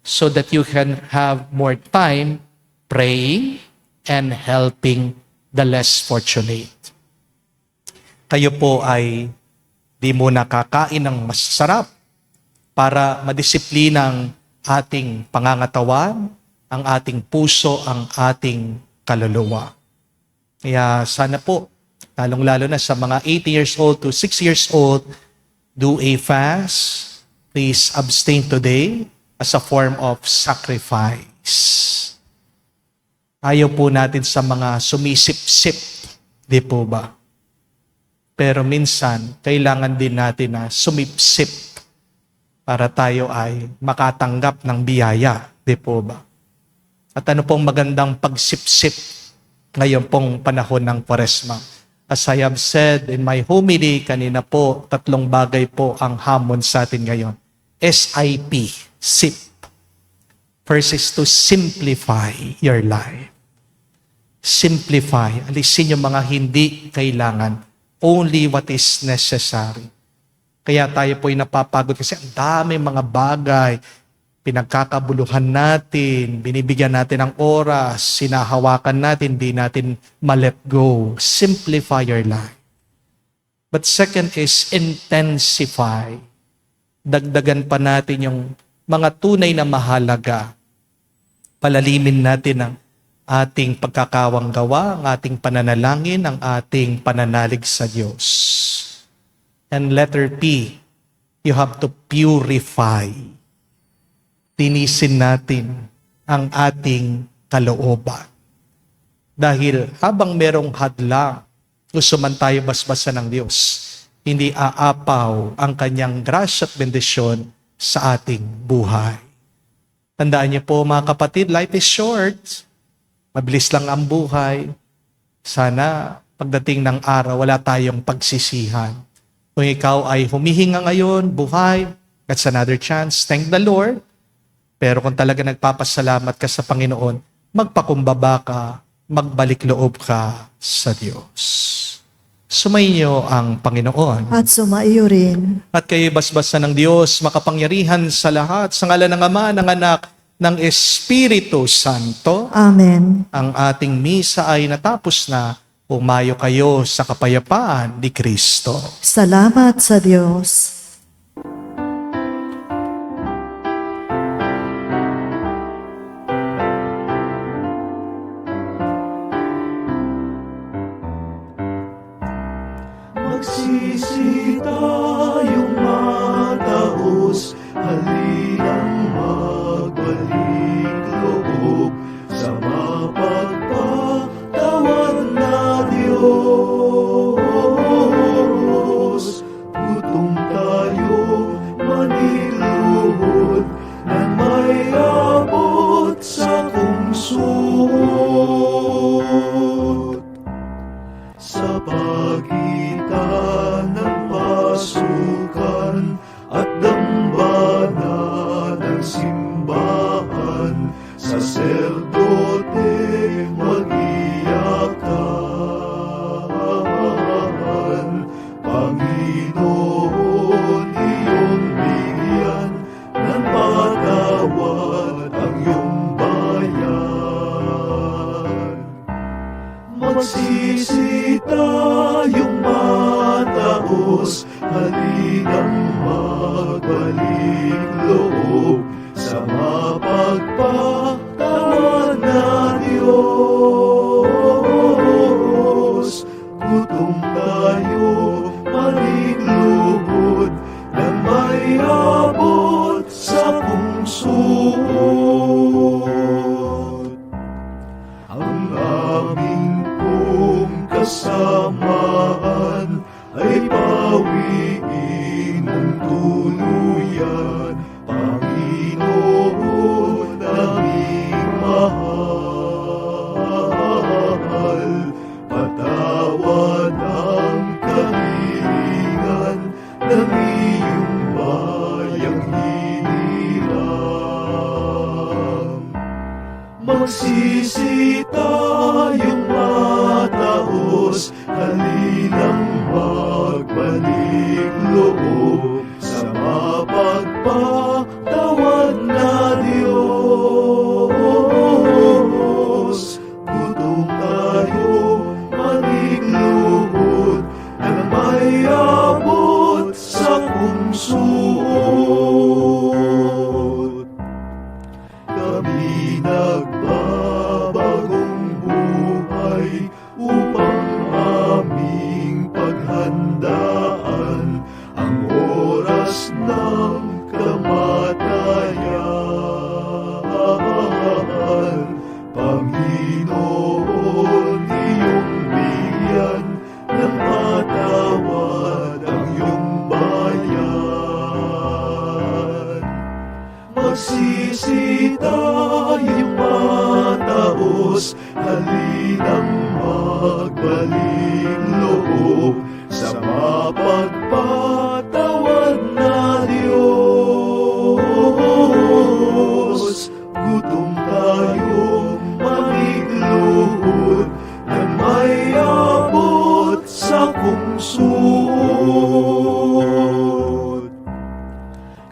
so that you can have more time praying and helping the less fortunate. Kayo po ay di muna kakain ng masarap para madisiplina ang ating pangangatawan, ang ating puso, ang ating kaluluwa. Kaya sana po, lalong-lalo na sa mga 80 years old to 6 years old, do a fast. Please abstain today as a form of sacrifice. Ayaw po natin sa mga sumisip-sip, di po ba? Pero minsan, kailangan din natin na sumipsip para tayo ay makatanggap ng biyaya. Di po ba? At ano pong magandang pagsipsip ngayon pong panahon ng Kwaresma. As I have said in my homily, kanina po, 3 bagay po ang hamon sa atin ngayon. SIP, SIP. First is to simplify your life. Simplify. Alisin yung mga hindi kailangan. Only what is necessary. Kaya tayo po'y napapagod kasi ang dami mga bagay, pinagkakabuluhan natin, binibigyan natin ng oras, sinahawakan natin, di natin ma-let go. Simplify your life. But second is intensify. Dagdagan pa natin yung mga tunay na mahalaga. Palalimin natin ang ating pagkakawang gawa, ang ating pananalangin, ang ating pananalig sa Diyos. And letter P, you have to purify. Tinisin natin ang ating kalooban. Dahil habang merong hadlang, gusto man tayo basbasan ng Diyos, hindi aapaw ang kanyang grasya at bendisyon sa ating buhay. Tandaan niyo po mga kapatid, life is short. Mabilis lang ang buhay. Sana pagdating ng araw, wala tayong pagsisihan. Kung ikaw ay humihinga ngayon, buhay, that's another chance. Thank the Lord. Pero kung talaga nagpapasalamat ka sa Panginoon, magpakumbaba ka, magbalik loob ka sa Diyos. Sumainyo ang Panginoon. At sumaiyo rin. At kayo basbasan ng Diyos, makapangyarihan sa lahat, sa ngalan ng Ama, ng Anak, ng Espiritu Santo. Amen. Ang ating misa ay natapos na. Pumayo kayo sa kapayapaan ni Kristo. Salamat sa Diyos. Magsisi tayong mataos, halinang magbalik loob sa mapagpatawad na Diyos. Gutom tayo saserdote mag-iyakan. Panginoon, iyong bigyan ng patawad ang iyong bayan. Magsisi tayong mataos, halinang magbalik loob sa mapagpatawad na Diyos. Gutom tayo, maligluhod, nang may abot sa pungsod. Ang aming pong kasamaan ay pawiin mong tuluyan, Panginoon aming mahal. Patawad ang kahilingan ng iyong bayang hiniram. Magsisi tayong mataos, halinang magbalik loob sa mapagpatawad na Diyos. Gutom tayo, maligluhod, nang may abot sa pungsod. Kami nagbabagong buhay upang aming paghandaan ang oras ng kamatayan. Panginoon, iyong bigyan ng patawad ang iyong bayan. Magsisi tayong mataos, halinang magbalik loob sa mapagpatawad na Diyos. Gutom tayo, maligluhod, nang may abot sa pungsod.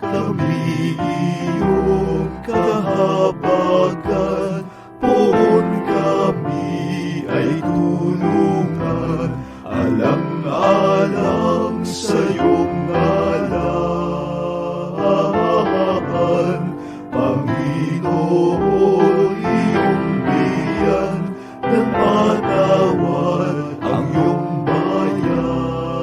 Kami iyong kahabagan, poon kami ay tulungan, alang-alang sa iyong ngalan. Panginoon, iyong bigyan ng patawad ang iyong bayan.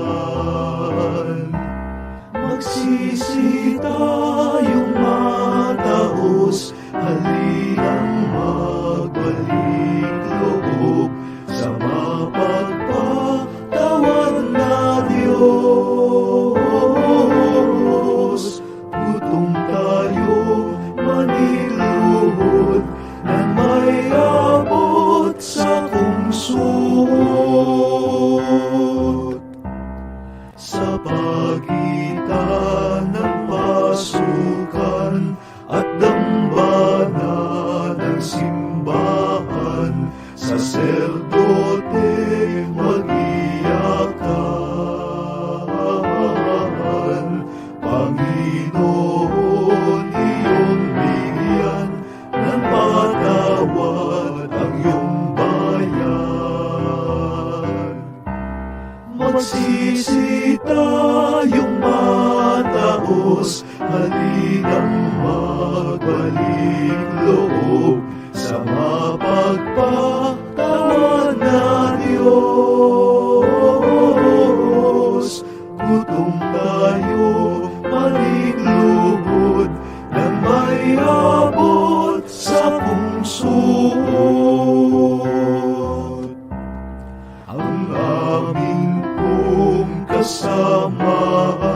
Magsisi tayong mataos, halinang magbalik loob sa mapagpatawad na Diyos. Gutom tayo, maniluhod, nang may abot sa pungsod. Sa pagitan ng pasukan at dambana ng simbahan, saserdote mag-iyakan. Panginoon, iyong bigyan ng patawad ang iyong bayan. Magsisi tayong mataos, halinang magbalik loob sa mapagpatawad na Diyos. Gutom tayo, maligluhod, nang may abot sa pungsod. Ang aming pong kasamaan